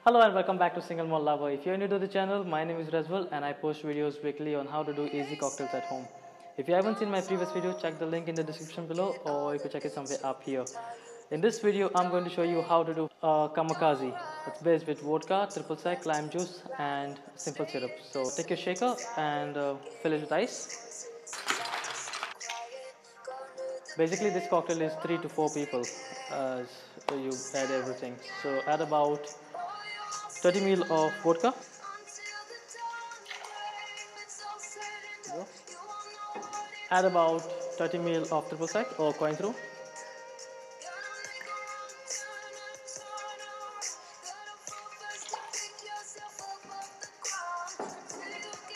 Hello and welcome back to Single Malt Lover. If you're new to the channel, my name is Reswell and I post videos weekly on how to do easy cocktails at home. If you haven't seen my previous video, check the link in the description below or you could check it somewhere up here. In this video, I'm going to show you how to do Kamikaze. It's based with vodka, triple sec, lime juice and simple syrup. So take your shaker and fill it with ice. Basically this cocktail is 3 to 4 people as you add everything. So add about 30 ml of vodka. Add about 30 ml of triple sec or Cointreau.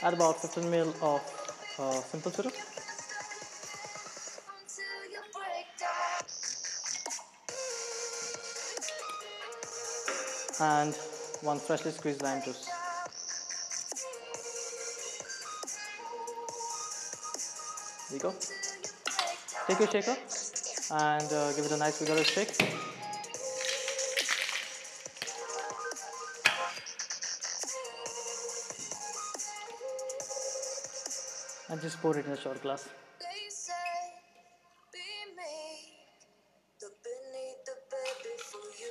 Add about 15 ml of simple syrup. And one freshly squeezed lime juice. There you go. Take your shaker and give it a nice vigorous shake. And just pour it in a shot glass.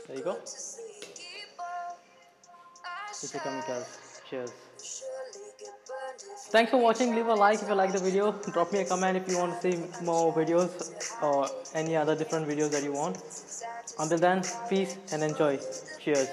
There you go. It's a Kamikaze. Cheers. Thanks for watching. Leave a like if you like the video. Drop me a comment if you want to see more videos or any other different videos that you want. Until then, peace and enjoy. Cheers.